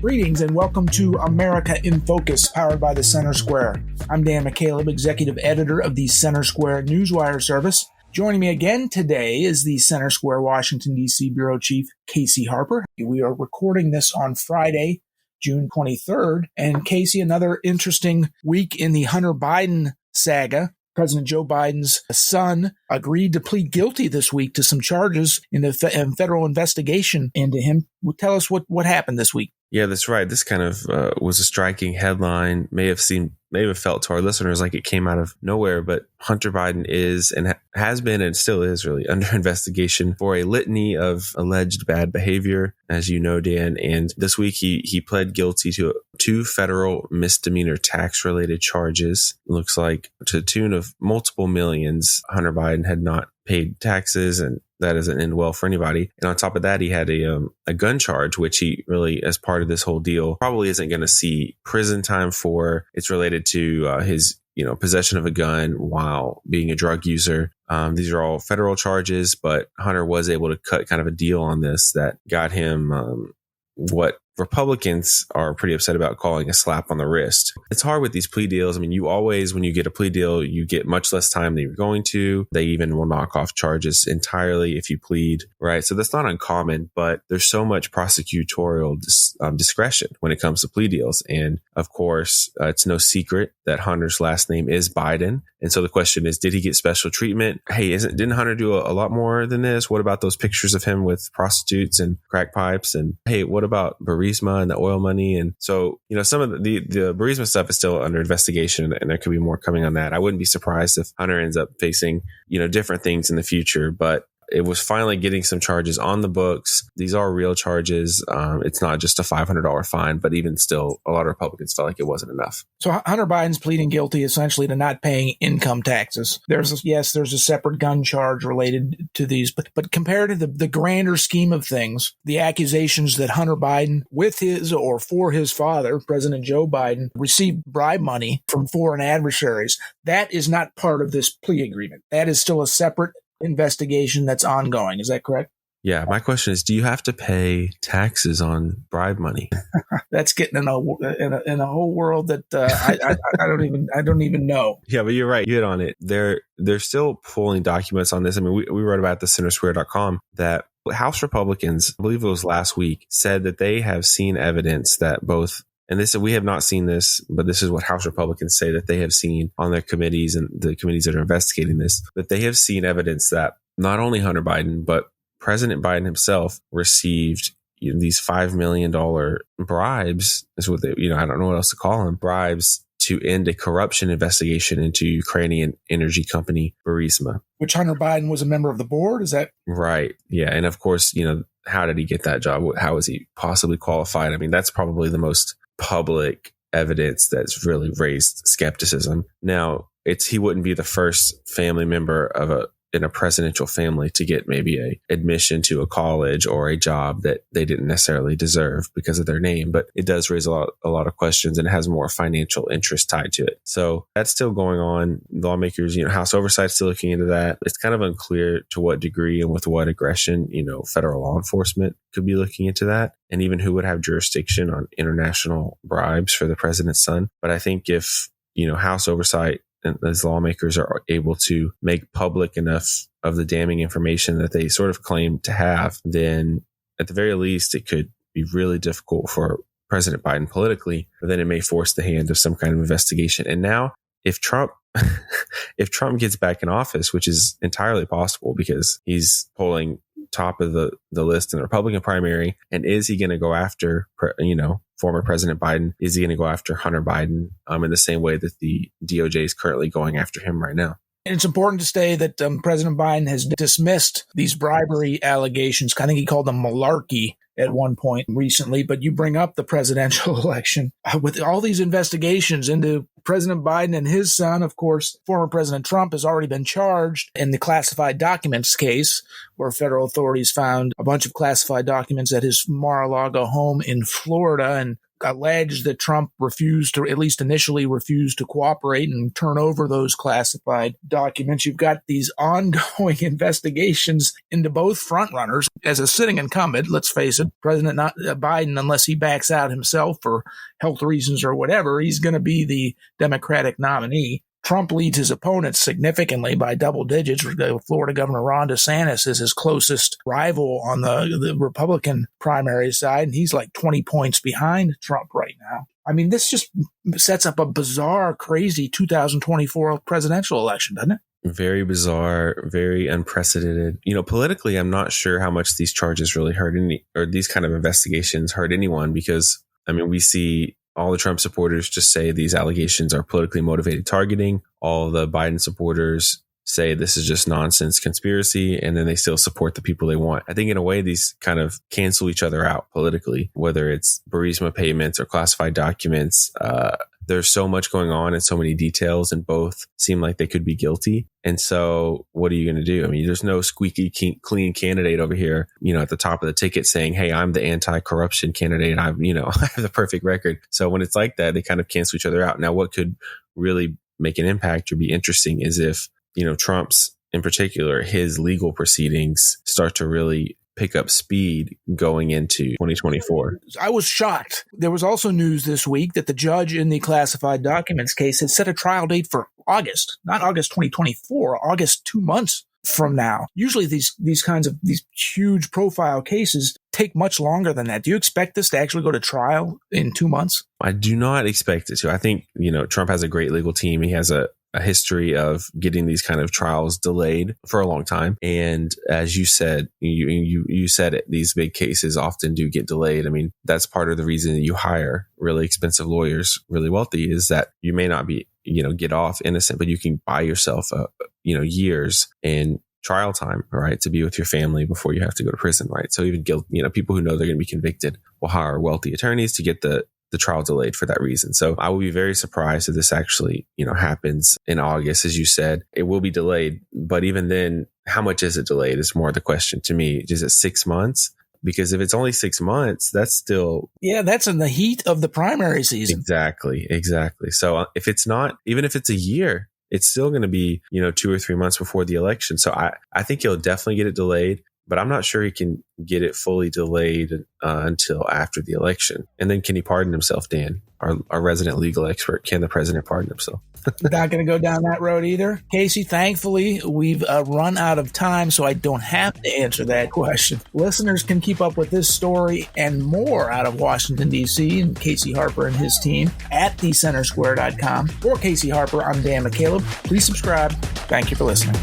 Greetings and welcome to America in Focus, powered by the Center Square. I'm Dan McCaleb, Executive Editor of the Center Square Newswire service. Joining me again today is the Center Square Washington, D.C. Bureau Chief, Casey Harper. We are recording this on Friday, June 23rd. And Casey, another interesting week in the Hunter Biden saga. President Joe Biden's son agreed to plead guilty this week to some charges in a federal investigation into him. Tell us what happened this week. Yeah, that's right. This kind of was a striking headline. May have felt to our listeners like it came out of nowhere, but Hunter Biden is and has been and still is really under investigation for a litany of alleged bad behavior, as you know, Dan. And this week he pled guilty to 2 federal misdemeanor tax-related charges. It looks like to the tune of multiple millions. Hunter Biden had not paid taxes, and that doesn't end well for anybody. And on top of that, he had a gun charge, which he really, as part of this whole deal, probably isn't going to see prison time for. It's related to his possession of a gun while being a drug user. These are all federal charges, but Hunter was able to cut kind of a deal on this that got him what Republicans are pretty upset about calling a slap on the wrist. It's hard with these plea deals. I mean, you always, when you get a plea deal, you get much less time than you're going to. They even will knock off charges entirely if you plead, right? So that's not uncommon, but there's so much prosecutorial discretion when it comes to plea deals. And of course, it's no secret that Hunter's last name is Biden. And so the question is, did he get special treatment? Hey, didn't Hunter do a lot more than this? What about those pictures of him with prostitutes and crack pipes? And hey, what about Burisma and the oil money? And so, some of the Burisma stuff is still under investigation, and there could be more coming on that. I wouldn't be surprised if Hunter ends up facing, different things in the future, but it was finally getting some charges on the books. These are real charges. It's not just a $500 fine, but even still, a lot of Republicans felt like it wasn't enough. So Hunter Biden's pleading guilty essentially to not paying income taxes. There's a separate gun charge related to these, but compared to the grander scheme of things, the accusations that Hunter Biden, with his or for his father, President Joe Biden, received bribe money from foreign adversaries, that is not part of this plea agreement. That is still a separate investigation that's ongoing. Is that correct? Yeah. My question is, do you have to pay taxes on bribe money? That's getting in a whole world that I don't even know. Yeah, but you're right. You hit on it. They're still pulling documents on this. I mean, we wrote about the centersquare.com that House Republicans, I believe it was last week, said that they have seen evidence that both, and this, we have not seen this, but this is what House Republicans say that they have seen on their committees and the committees that are investigating this, that they have seen evidence that not only Hunter Biden, but President Biden himself received these $5 million bribes, is what they, I don't know what else to call them, bribes to end a corruption investigation into Ukrainian energy company Burisma. Which Hunter Biden was a member of the board, is that? Right. Yeah. And of course, how did he get that job? How is he possibly qualified? I mean, that's probably the most public evidence that's really raised skepticism. Now, he wouldn't be the first family member in a presidential family to get maybe a admission to a college or a job that they didn't necessarily deserve because of their name, but it does raise a lot of questions, and it has more financial interest tied to it. So that's still going on. Lawmakers, House Oversight still looking into that. It's kind of unclear to what degree and with what aggression, federal law enforcement could be looking into that, and even who would have jurisdiction on international bribes for the president's son. But I think if, House Oversight and as lawmakers are able to make public enough of the damning information that they sort of claim to have, then at the very least, it could be really difficult for President Biden politically, but then it may force the hand of some kind of investigation. And now if Trump gets back in office, which is entirely possible because he's polling top of the list in the Republican primary, and is he going to go after, former President Biden? Is he going to go after Hunter Biden in the same way that the DOJ is currently going after him right now? And it's important to say that President Biden has dismissed these bribery allegations. I think he called them malarkey at one point recently, but you bring up the presidential election with all these investigations into President Biden and his son. Of course, former President Trump has already been charged in the classified documents case, where federal authorities found a bunch of classified documents at his Mar-a-Lago home in Florida. And alleged that Trump refused to, at least initially refused to cooperate and turn over those classified documents. You've got these ongoing investigations into both frontrunners. As a sitting incumbent, let's face it, President Biden, unless he backs out himself for health reasons or whatever, he's going to be the Democratic nominee. Trump leads his opponents significantly by double digits. Florida Governor Ron DeSantis is his closest rival on the Republican primary side, and he's like 20 points behind Trump right now. I mean, this just sets up a bizarre, crazy 2024 presidential election, doesn't it? Very bizarre, very unprecedented. Politically, I'm not sure how much these charges really hurt or these kind of investigations hurt anyone, because, we see all the Trump supporters just say these allegations are politically motivated targeting. All the Biden supporters say this is just nonsense conspiracy, and then they still support the people they want. I think in a way, these kind of cancel each other out politically, whether it's Burisma payments or classified documents. There's so much going on and so many details, and both seem like they could be guilty. And so what are you going to do? There's no squeaky clean candidate over here, at the top of the ticket saying, hey, I'm the anti-corruption candidate. I have the perfect record. So when it's like that, they kind of cancel each other out. Now, what could really make an impact or be interesting is if, Trump's, in particular, his legal proceedings start to really pick up speed going into 2024. I was shocked. There was also news this week that the judge in the classified documents case has set a trial date for August, not August 2024, August 2 months from now. Usually these huge profile cases take much longer than that. Do you expect this to actually go to trial in 2 months? I do not expect it to. I think, Trump has a great legal team. He has a history of getting these kind of trials delayed for a long time. And as you said, you said it, these big cases often do get delayed. That's part of the reason that you hire really expensive lawyers, really wealthy, is that you may not be, get off innocent, but you can buy yourself, years in trial time, right? To be with your family before you have to go to prison, right? So even people who know they're going to be convicted will hire wealthy attorneys to get the trial delayed for that reason. So I will be very surprised if this actually, happens in August. As you said, it will be delayed. But even then, how much is it delayed is more the question to me. Is it 6 months? Because if it's only 6 months, that's still... Yeah, that's in the heat of the primary season. Exactly. So if it's not, even if it's a year, it's still going to be, 2 or 3 months before the election. So I think he'll definitely get it delayed. But I'm not sure he can get it fully delayed until after the election. And then can he pardon himself, Dan? Our resident legal expert, can the president pardon himself? Not going to go down that road either. Casey, thankfully, we've run out of time, so I don't have to answer that question. Listeners can keep up with this story and more out of Washington, D.C. and Casey Harper and his team at thecentersquare.com. For Casey Harper, I'm Dan McCaleb. Please subscribe. Thank you for listening.